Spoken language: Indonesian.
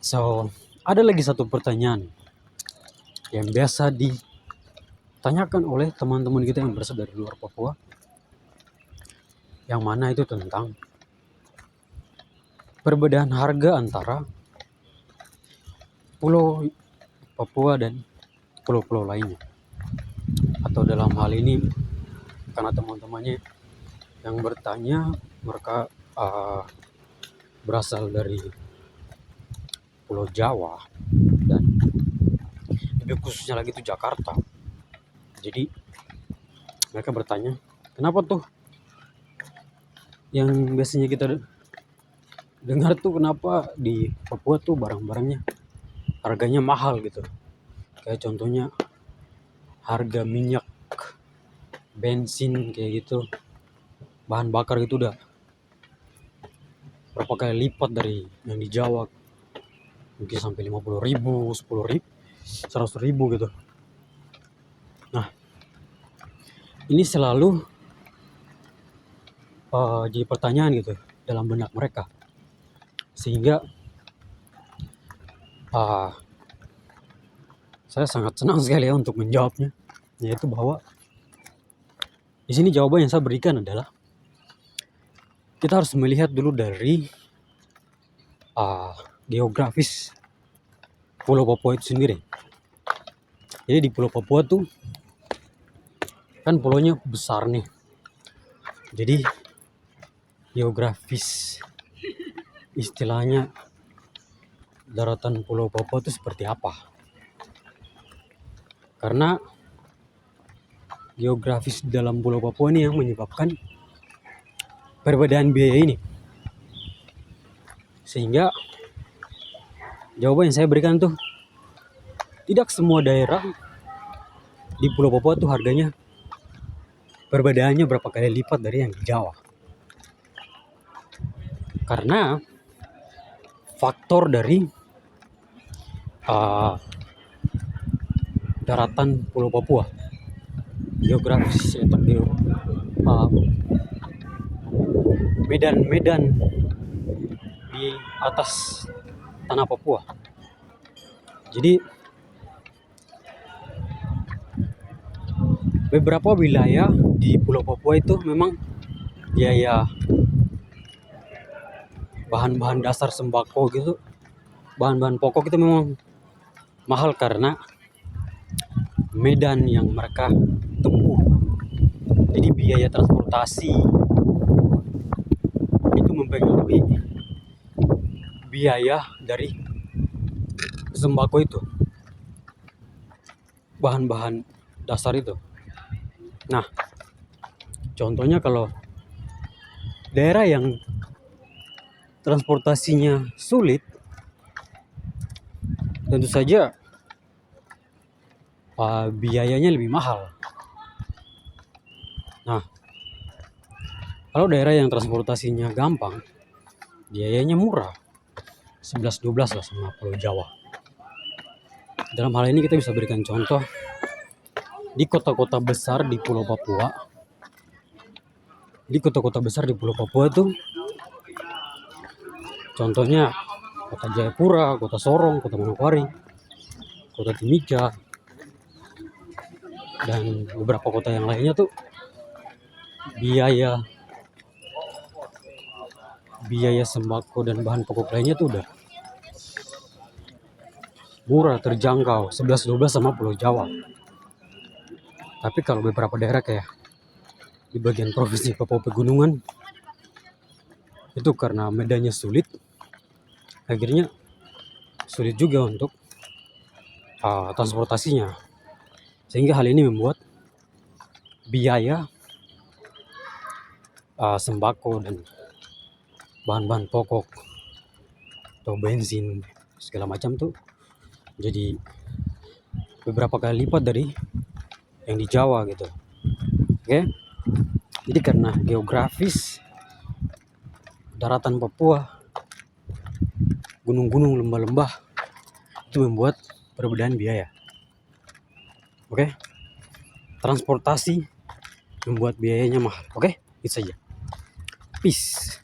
So, ada lagi satu pertanyaan yang biasa ditanyakan oleh teman-teman kita yang berasal dari luar Papua, yang mana itu tentang perbedaan harga antara pulau Papua dan pulau-pulau lainnya. Atau dalam hal ini, karena teman-temannya yang bertanya mereka berasal dari Pulau Jawa dan lebih khususnya lagi itu Jakarta. Jadi mereka bertanya, kenapa tuh yang biasanya kita dengar tuh kenapa di Papua tuh barang-barangnya harganya mahal gitu. Kayak contohnya harga minyak, bensin kayak gitu, bahan bakar gitu udah berapa kali lipat dari yang di Jawa, mungkin sampai 50.000, 10.000, 100.000 gitu. Nah, ini selalu jadi pertanyaan gitu dalam benak mereka, sehingga saya sangat senang sekali ya untuk menjawabnya, yaitu bahwa di sini jawaban yang saya berikan adalah kita harus melihat dulu dari geografis Pulau Papua itu sendiri. Jadi di Pulau Papua tuh kan pulaunya besar nih. Jadi geografis istilahnya daratan Pulau Papua itu seperti apa? Karena geografis dalam Pulau Papua ini yang menyebabkan perbedaan biaya ini. Sehingga jawaban yang saya berikan tuh, tidak semua daerah di Pulau Papua tuh harganya perbedaannya berapa kali lipat dari yang di Jawa. Karena faktor dari daratan Pulau Papua, geografis atau medan-medan di atas tanah Papua. Jadi beberapa wilayah di Pulau Papua itu memang biaya bahan-bahan dasar sembako gitu, bahan-bahan pokok itu memang mahal karena medan yang mereka tempuh. Jadi biaya transportasi itu mempengaruhi biaya dari sembako itu, bahan-bahan dasar itu. Nah, contohnya kalau daerah yang transportasinya sulit, tentu saja biayanya lebih mahal. Nah, kalau daerah yang transportasinya gampang, biayanya murah, 11-12 lah sama Pulau Jawa. Dalam hal ini kita bisa berikan contoh di kota-kota besar di Pulau Papua. Di kota-kota besar di Pulau Papua tuh, contohnya Kota Jayapura, Kota Sorong, Kota Manokwari, Kota Timika, dan beberapa kota yang lainnya tuh biaya sembako dan bahan pokok lainnya tuh udah murah, terjangkau, 11-12 sama Pulau Jawa. Tapi kalau beberapa daerah kayak di bagian provinsi Papua Pegunungan, itu karena medannya sulit, akhirnya sulit juga untuk transportasinya. Sehingga hal ini membuat biaya sembako dan bahan-bahan pokok atau bensin segala macam tuh jadi beberapa kali lipat dari yang di Jawa gitu. Oke? Jadi karena geografis daratan Papua, gunung-gunung, lembah-lembah, itu membuat perbedaan biaya. Oke? Transportasi membuat biayanya mahal. Oke? Itu saja. Peace.